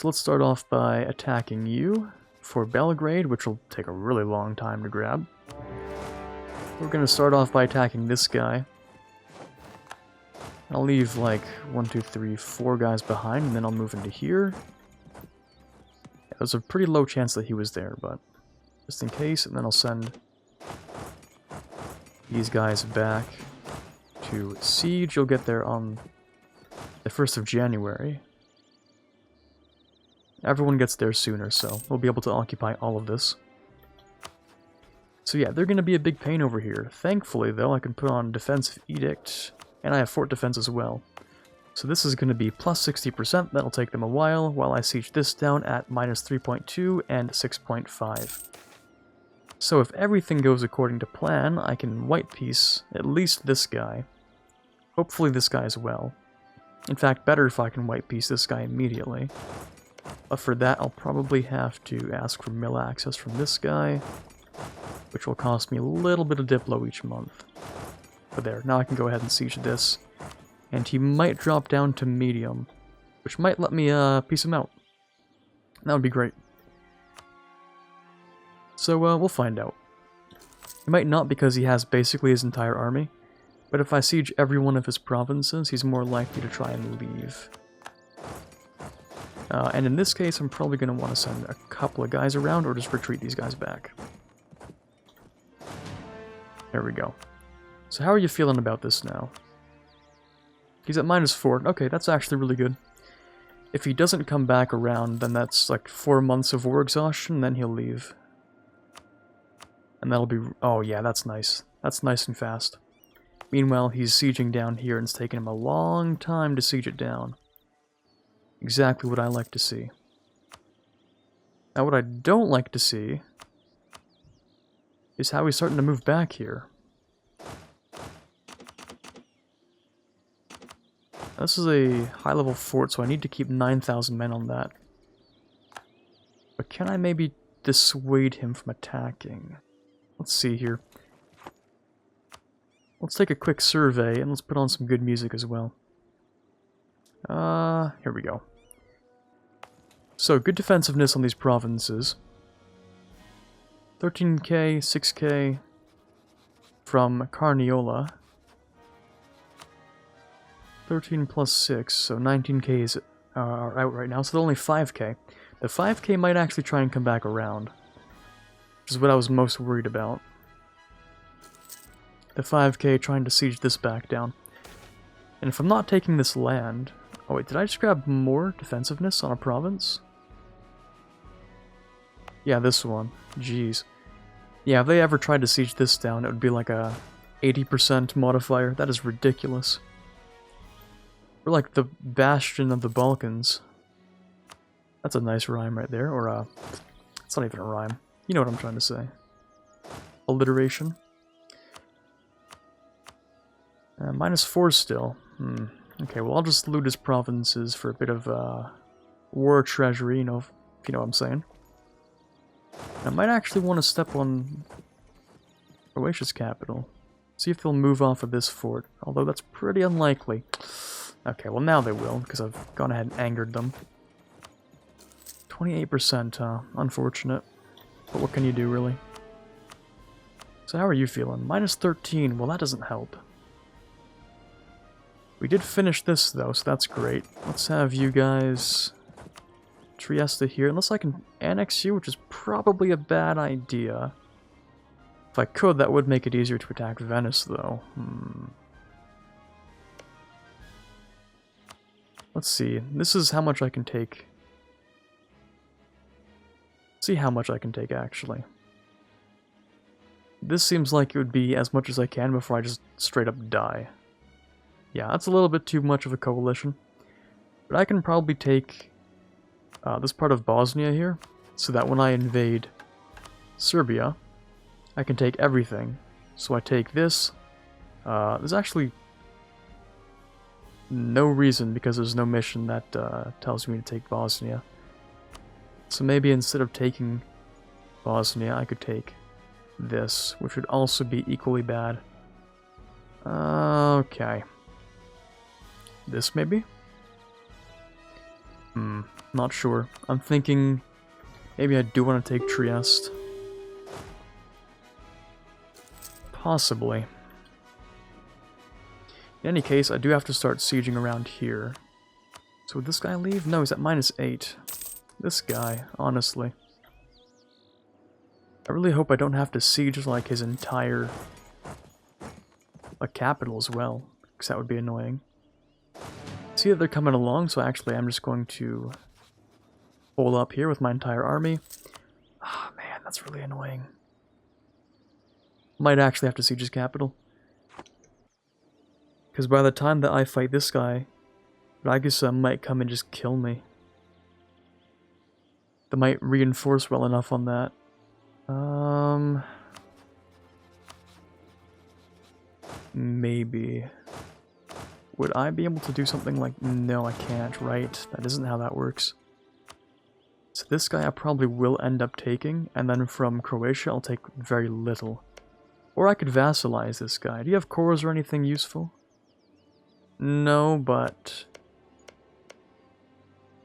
So let's start off by attacking you for Belgrade, which will take a really long time to grab. We're going to start off by attacking this guy. I'll leave like 1, 2, 3, 4 guys behind, and then I'll move into here. Yeah, there's a pretty low chance that he was there, but just in case, and then I'll send these guys back to siege. You'll get there on the 1st of January. Everyone gets there sooner, so we'll be able to occupy all of this. So yeah, they're going to be a big pain over here. Thankfully, though, I can put on Defensive Edict, and I have Fort Defense as well. So this is going to be plus 60%, that'll take them a while I siege this down at minus 3.2 and 6.5. So if everything goes according to plan, I can white piece at least this guy. Hopefully this guy as well. In fact, better if I can white piece this guy immediately. But for that, I'll probably have to ask for mill access from this guy, which will cost me a little bit of Diplo each month. But there, now I can go ahead and siege this. And he might drop down to medium, which might let me piece him out. That would be great. So we'll find out. He might not, because he has basically his entire army. But if I siege every one of his provinces, he's more likely to try and leave. And in this case, I'm probably going to want to send a couple of guys around, or just retreat these guys back. There we go. So how are you feeling about this now? He's at -4. Okay, that's actually really good. If he doesn't come back around, then that's like 4 months of war exhaustion, then he'll leave. And that'll be... oh yeah, that's nice. That's nice and fast. Meanwhile, he's sieging down here, and it's taken him a long time to siege it down. Exactly what I like to see. Now what I don't like to see is how he's starting to move back here. This is a high-level fort, so I need to keep 9,000 men on that. But can I maybe dissuade him from attacking? Let's see here. Let's take a quick survey, and let's put on some good music as well. Here we go. So, good defensiveness on these provinces. 13k, 6k from Carniola. 13 plus 6, so 19k are out right now, so they're only 5k. The 5k might actually try and come back around, which is what I was most worried about. The 5k trying to siege this back down. And if I'm not taking this land... oh wait, did I just grab more defensiveness on a province? Yeah, this one. Jeez. Yeah, if they ever tried to siege this down, it would be like a 80% modifier. That is ridiculous. We're like the Bastion of the Balkans. That's a nice rhyme right there, or it's not even a rhyme. You know what I'm trying to say. Alliteration. -4 still. Okay, well I'll just loot his provinces for a bit of war treasury, you know, if you know what I'm saying. I might actually want to step on Croatia's capital. See if they'll move off of this fort, although that's pretty unlikely. Okay, well now they will, because I've gone ahead and angered them. 28%, unfortunate. But what can you do, really? So how are you feeling? -13, well that doesn't help. We did finish this, though, so that's great. Let's have you guys... Trieste here, unless I can annex you, which is probably a bad idea. If I could, that would make it easier to attack Venice, though. Let's see. This is how much I can take. Let's see how much I can take, actually. This seems like it would be as much as I can before I just straight up die. Yeah, that's a little bit too much of a coalition. But I can probably take this part of Bosnia here, so that when I invade Serbia, I can take everything. So I take this. There's actually no reason, because there's no mission that tells me to take Bosnia. So maybe instead of taking Bosnia, I could take this, which would also be equally bad. Okay. This maybe? Not sure. I'm thinking maybe I do want to take Trieste. Possibly. In any case, I do have to start sieging around here. So would this guy leave? No, he's at -8. This guy, honestly. I really hope I don't have to siege like his entire capital as well, because that would be annoying. See that they're coming along, so actually I'm just going to hold up here with my entire army. Ah, man, that's really annoying. Might actually have to siege his capital. Because by the time that I fight this guy, Ragusa might come and just kill me. They might reinforce well enough on that. Maybe. Would I be able to do something like... No, I can't, right? That isn't how that works. So this guy I probably will end up taking, and then from Croatia I'll take very little. Or I could vassalize this guy. Do you have cores or anything useful? No, but...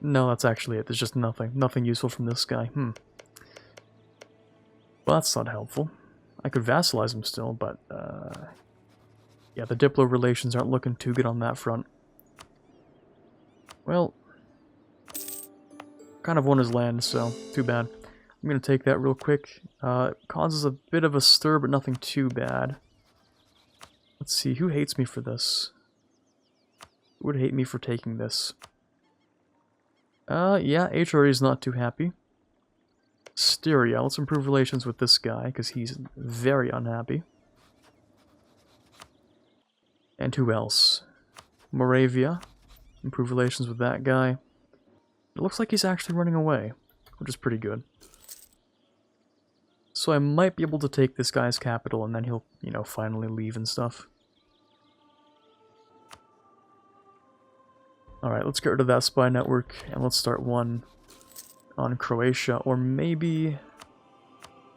No, that's actually it. There's just nothing. Nothing useful from this guy. Well, that's not helpful. I could vassalize him still, but... Yeah, the Diplo relations aren't looking too good on that front. Well... Kind of won his land, so too bad. I'm gonna take that real quick. It causes a bit of a stir, but nothing too bad. Let's see, who hates me for this? Who would hate me for taking this? Yeah, HRE is not too happy. Styria, let's improve relations with this guy, because he's very unhappy. And who else? Moravia. Improve relations with that guy. It looks like he's actually running away, which is pretty good. So I might be able to take this guy's capital, and then he'll, you know, finally leave and stuff. Alright, let's get rid of that spy network, and let's start one on Croatia, or maybe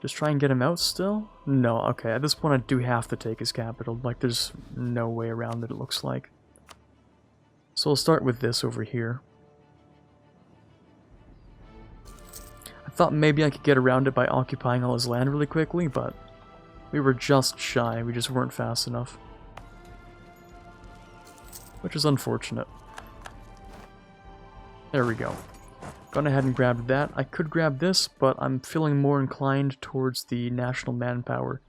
just try and get him out still? No, okay, at this point I do have to take his capital, like there's no way around it, it looks like. So I'll start with this over here. I thought maybe I could get around it by occupying all his land really quickly, but we were just shy, we just weren't fast enough. Which is unfortunate. There we go. Gone ahead and grabbed that. I could grab this, but I'm feeling more inclined towards the national manpower.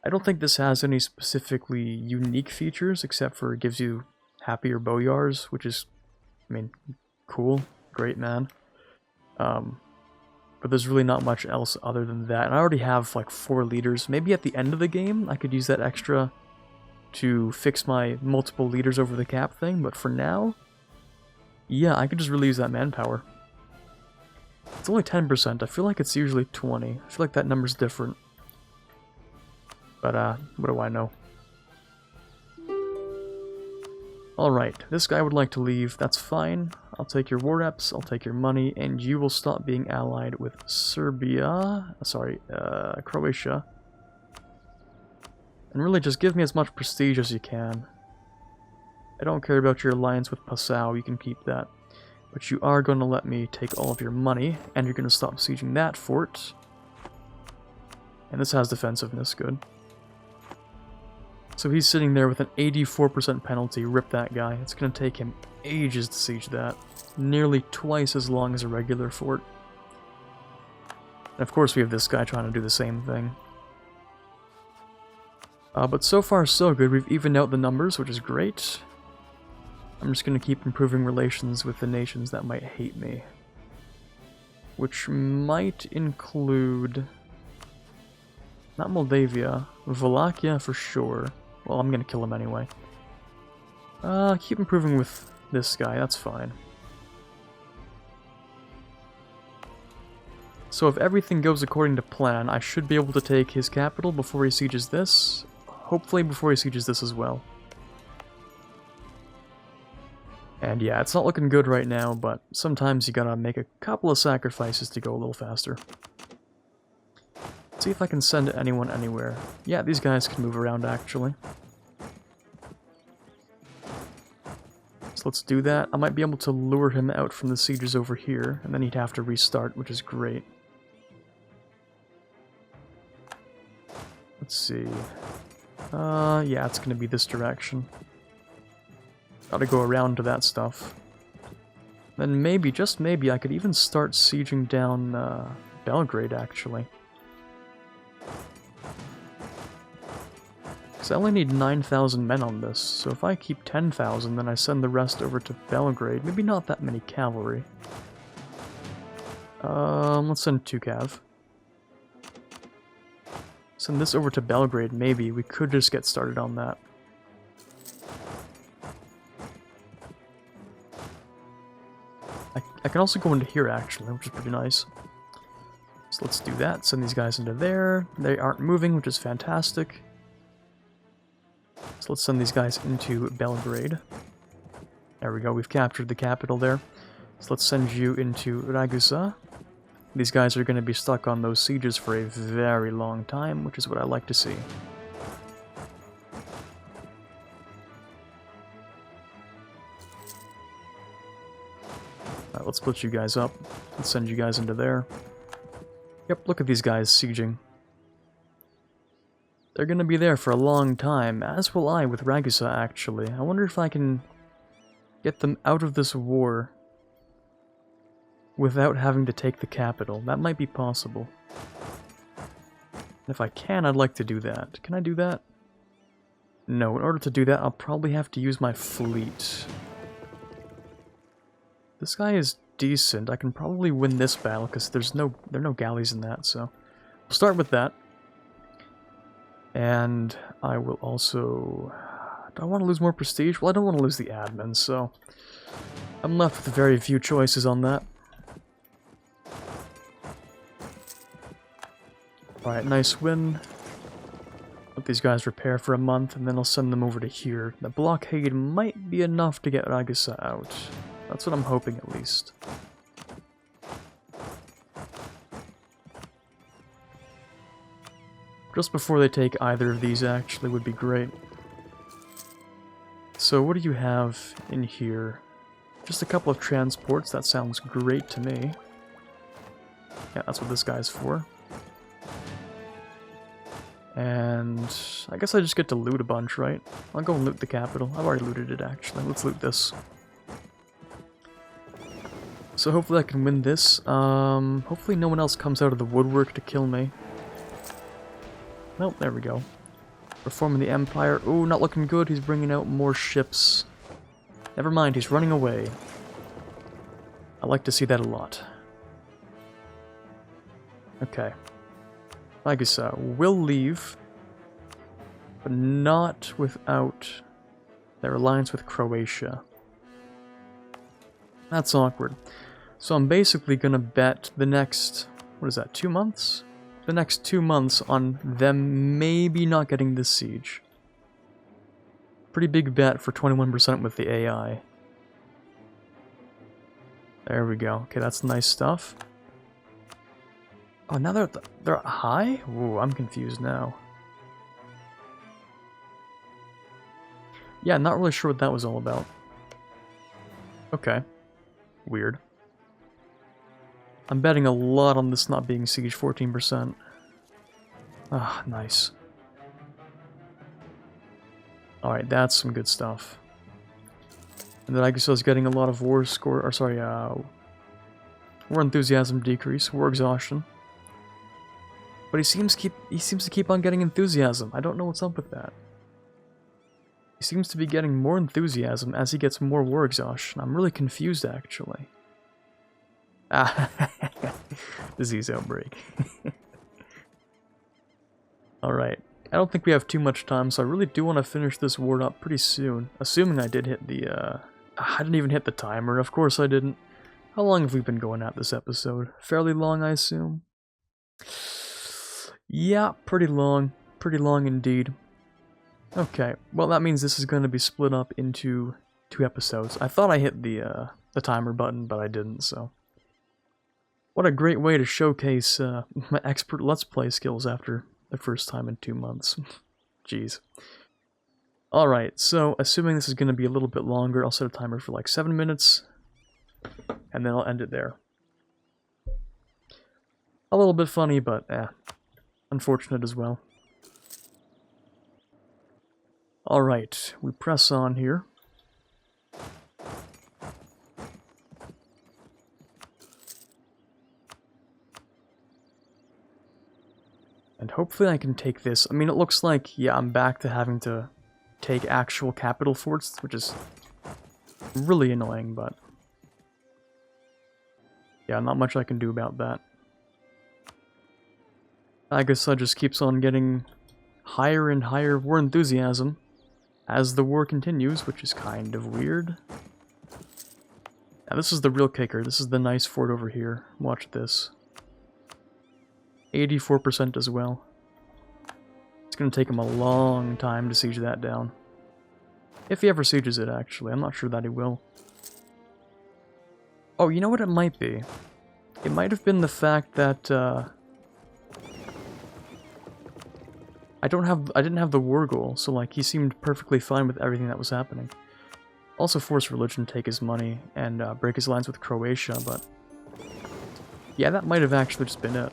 I don't think this has any specifically unique features, except for it gives you happier boyars, which is, I mean, cool. Great, man. But there's really not much else other than that. And I already have like 4 leaders. Maybe at the end of the game, I could use that extra to fix my multiple leaders over the cap thing, but for now... Yeah, I could just really use that manpower. It's only 10%. I feel like it's usually 20. I feel like that number's different. But, what do I know? Alright, this guy would like to leave. That's fine. I'll take your war reps, I'll take your money, and you will stop being allied with Serbia. Sorry, Croatia. And really just give me as much prestige as you can. I don't care about your alliance with Passau, you can keep that. But you are going to let me take all of your money, and you're going to stop sieging that fort. And this has defensiveness, good. So he's sitting there with an 84% penalty, rip that guy. It's going to take him ages to siege that. Nearly twice as long as a regular fort. And of course we have this guy trying to do the same thing. But so far so good, we've evened out the numbers, which is great. I'm just going to keep improving relations with the nations that might hate me. Which might include... not Moldavia, Wallachia for sure. Well, I'm going to kill him anyway. Keep improving with this guy, that's fine. So if everything goes according to plan, I should be able to take his capital before he sieges this. Hopefully before he sieges this as well. And yeah, it's not looking good right now, but sometimes you gotta make a couple of sacrifices to go a little faster. Let's see if I can send anyone anywhere. Yeah, these guys can move around actually. So So let's do that. I might be able to lure him out from the sieges over here, and then he'd have to restart, which is great. Let's see. Yeah, it's gonna be this direction. Gotta go around to that stuff. Then maybe, just maybe, I could even start sieging down Belgrade, actually. Because I only need 9,000 men on this, so if I keep 10,000, then I send the rest over to Belgrade. Maybe not that many cavalry. Let's send 2 cav. Send this over to Belgrade, maybe. We could just get started on that. I can also go into here, actually, which is pretty nice. So let's do that. Send these guys into there. They aren't moving, which is fantastic. So let's send these guys into Belgrade. There we go, we've captured the capital there. So let's send you into Ragusa. These guys are going to be stuck on those sieges for a very long time, which is what I like to see. Alright, let's split you guys up. Let's send you guys into there. Yep, look at these guys sieging. They're gonna be there for a long time, as will I with Ragusa, actually. I wonder if I can get them out of this war without having to take the capital. That might be possible. And if I can, I'd like to do that. Can I do that? No, in order to do that, I'll probably have to use my fleet. This guy is decent. I can probably win this battle, because there are no galleys in that, so... We'll start with that. And I will also... Do I want to lose more prestige? Well, I don't want to lose the admin, so... I'm left with very few choices on that. Alright, nice win. Let these guys repair for a month, and then I'll send them over to here. The blockade might be enough to get Ragusa out. That's what I'm hoping, at least. Just before they take either of these, actually, would be great. So what do you have in here? Just a couple of transports, that sounds great to me. Yeah, that's what this guy's for. And I guess I just get to loot a bunch, right? I'll go and loot the capital. I've already looted it, actually. Let's loot this. So hopefully I can win this. Hopefully no one else comes out of the woodwork to kill me. Nope, there we go. Reforming the Empire. Ooh, not looking good. He's bringing out more ships. Never mind, he's running away. I like to see that a lot. Okay. Ragusa will leave, but not without their alliance with Croatia. That's awkward. So I'm basically gonna bet the next, what is that, 2 months? The next 2 months on them maybe not getting this siege. Pretty big bet for 21% with the AI. There we go. Okay, that's nice stuff. Oh, now they're high? Ooh, I'm confused now. Yeah, not really sure what that was all about. Okay. Weird. I'm betting a lot on this not being siege, 14%. Ah, nice. Alright, that's some good stuff. And then I guess I was getting a lot of war score, or sorry, war enthusiasm decrease, war exhaustion. But he seems to keep on getting enthusiasm. I don't know what's up with that. He seems to be getting more enthusiasm as he gets more war exhaustion. I'm really confused, actually. Ah, disease outbreak. Alright, I don't think we have too much time, so I really do want to finish this war up pretty soon. Assuming I did hit the, I didn't even hit the timer, of course I didn't. How long have we been going at this episode? Fairly long, I assume? Yeah, pretty long indeed. Okay, well that means this is going to be split up into 2 episodes. I thought I hit the timer button, but I didn't, so... What a great way to showcase my expert Let's Play skills after the first time in 2 months. Jeez. Alright, so assuming this is going to be a little bit longer, I'll set a timer for like 7 minutes, and then I'll end it there. A little bit funny, but unfortunate as well. Alright, we press on here. And hopefully I can take this. I mean, it looks like, yeah, I'm back to having to take actual capital forts, which is really annoying, but yeah, not much I can do about that. Agasa just keeps on getting higher and higher war enthusiasm as the war continues, which is kind of weird. Now this is the real kicker. This is the nice fort over here. Watch this. 84% as well. It's going to take him a long time to siege that down. If he ever sieges it, actually. I'm not sure that he will. Oh, you know what it might be? It might have been the fact that, I didn't have the war goal, so like, he seemed perfectly fine with everything that was happening. Also force religion, take his money, and break his alliance with Croatia, but yeah, that might have actually just been it.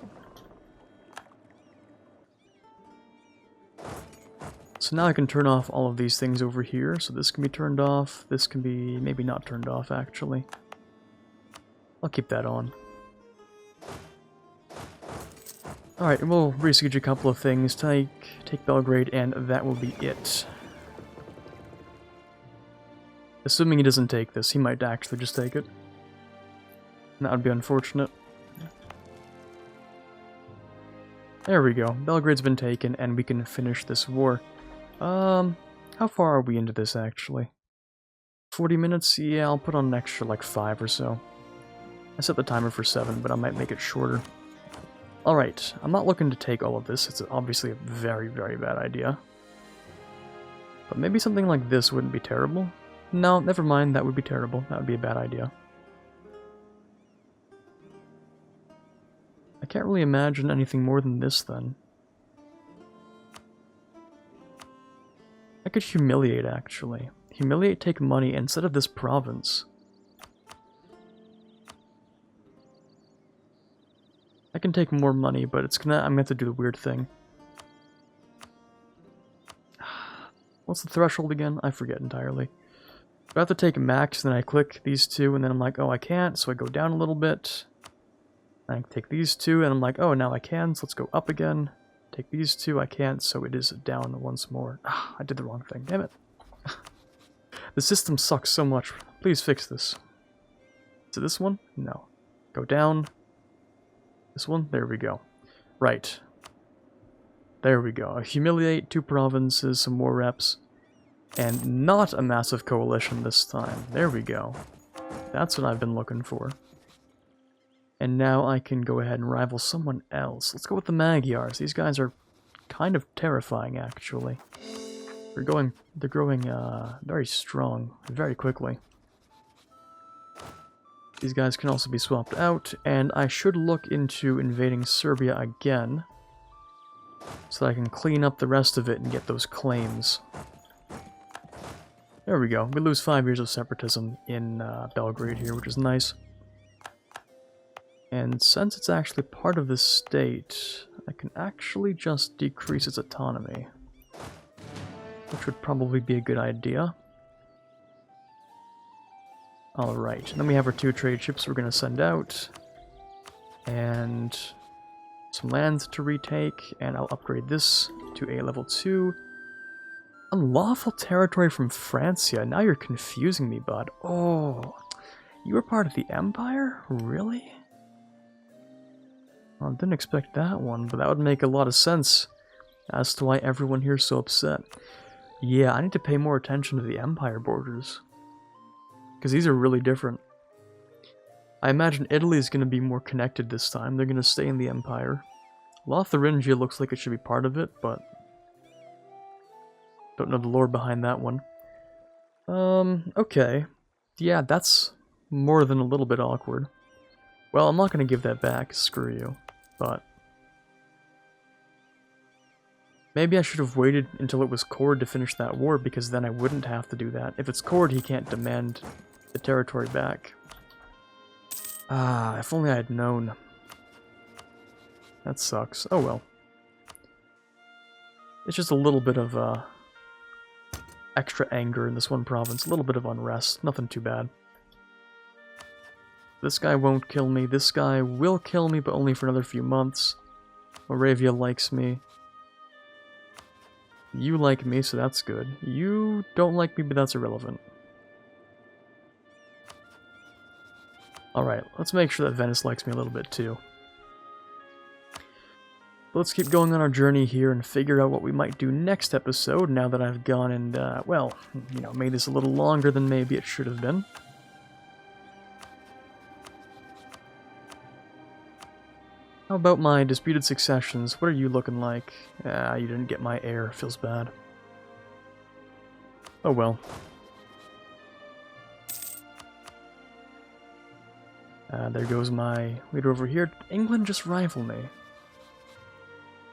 So now I can turn off all of these things over here. So this can be turned off. This can be maybe not turned off, actually. I'll keep that on. Alright, we'll re-siege a couple of things. Take Belgrade, and that will be it. Assuming he doesn't take this, he might actually just take it. And that would be unfortunate. There we go. Belgrade's been taken, and we can finish this war. How far are we into this, actually? 40 minutes? Yeah, I'll put on an extra, like, 5 or so. I set the timer for 7, but I might make it shorter. Alright, I'm not looking to take all of this. It's obviously a very, very bad idea. But maybe something like this wouldn't be terrible. No, never mind, that would be terrible. That would be a bad idea. I can't really imagine anything more than this, then. I could humiliate, actually. Humiliate, take money instead of this province. I can take more money, but I'm gonna have to do the weird thing. What's the threshold again? I forget entirely. I have to take max, then I click these two, and then I'm like, oh, I can't, so I go down a little bit. I take these two, and I'm like, oh, now I can, so let's go up again. Take these two, I can't, so it is down once more. Ah, I did the wrong thing, damn it. The system sucks so much. Please fix this. Is it this one? No. Go down. This one? There we go. Right. There we go. Humiliate 2 provinces, some more reps. And not a massive coalition this time. There we go. That's what I've been looking for. And now I can go ahead and rival someone else. Let's go with the Magyars. These guys are kind of terrifying, actually. They're growing very strong, very quickly. These guys can also be swapped out, and I should look into invading Serbia again, so that I can clean up the rest of it and get those claims. There we go. We lose 5 years of separatism in Belgrade here, which is nice. And since it's actually part of the state, I can actually just decrease its autonomy, which would probably be a good idea. Alright, and then we have our 2 trade ships we're going to send out, and some lands to retake, and I'll upgrade this to a level 2. Unlawful territory from Francia, now you're confusing me, bud. Oh, you were part of the Empire? Really? Well, I didn't expect that one, but that would make a lot of sense as to why everyone here is so upset. Yeah, I need to pay more attention to the Empire borders, because these are really different. I imagine Italy is going to be more connected this time. They're going to stay in the Empire. Lotharingia looks like it should be part of it, but don't know the lore behind that one. Okay. Yeah, that's more than a little bit awkward. Well, I'm not going to give that back, screw you. But Maybe I should have waited until it was Quard to finish that war, because then I wouldn't have to do that. If it's Quard, he can't demand the territory back. Ah, if only I had known. That sucks. Oh well. It's just a little bit of extra anger in this one province, a little bit of unrest, nothing too bad. This guy won't kill me, this guy will kill me, but only for another few months. Moravia likes me. You like me, so that's good. You don't like me, but that's irrelevant. Alright, let's make sure that Venice likes me a little bit too. Let's keep going on our journey here and figure out what we might do next episode now that I've gone and, well, you know, made this a little longer than maybe it should have been. How about my disputed successions? What are you looking like? Ah, you didn't get my heir. Feels bad. Oh well. There goes my leader over here. England just rival me.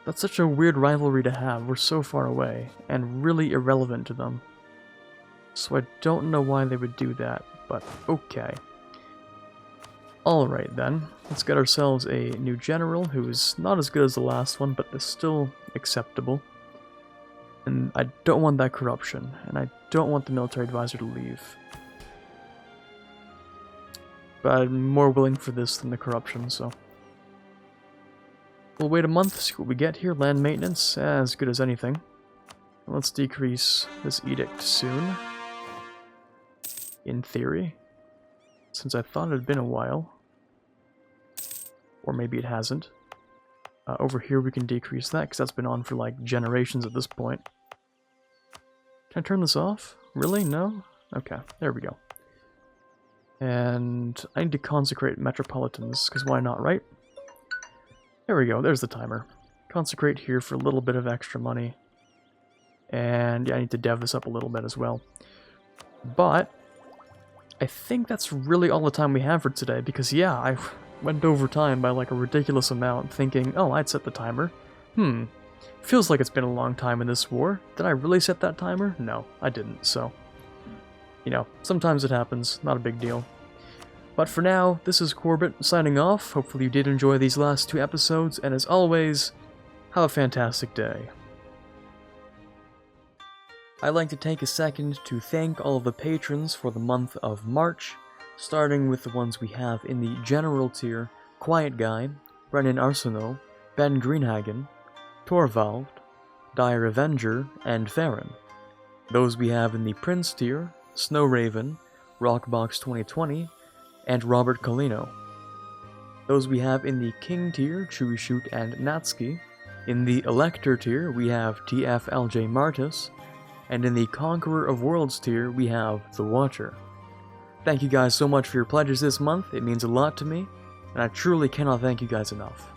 That's such a weird rivalry to have. We're so far away, and really irrelevant to them. So I don't know why they would do that, but okay. Alright then, let's get ourselves a new general who's not as good as the last one, but is still acceptable. And I don't want that corruption, and I don't want the military advisor to leave. But I'm more willing for this than the corruption, so... We'll wait a month, see what we get here. Land maintenance, as good as anything. Let's decrease this edict soon. In theory. Since I thought it had been a while. Or maybe it hasn't. Over here we can decrease that, because that's been on for like generations at this point. Can I turn this off? Really? No? Okay, there we go. And I need to consecrate metropolitans, because why not, right? There we go, there's the timer. Consecrate here for a little bit of extra money. And yeah, I need to dev this up a little bit as well. But I think that's really all the time we have for today, because yeah, I went over time by like a ridiculous amount, thinking, oh, I'd set the timer. Feels like it's been a long time in this war. Did I really set that timer? No, I didn't, so... You know, sometimes it happens, not a big deal. But for now, this is Quarbit signing off. Hopefully you did enjoy these last 2 episodes, and as always, have a fantastic day. I'd like to take a second to thank all of the patrons for the month of March, starting with the ones we have in the General tier: Quiet Guy, Brennan Arsenault, Ben Greenhagen, Torvald, Dire Avenger, and Farron. Those we have in the Prince tier: Snow Raven, Rockbox 2020, and Robert Colino. Those we have in the King tier: Chewy Shoot and Natsuki. In the Elector tier, we have TFLJ Martis. And in the Conqueror of Worlds tier, we have The Watcher. Thank you guys so much for your pledges this month. It means a lot to me, and I truly cannot thank you guys enough.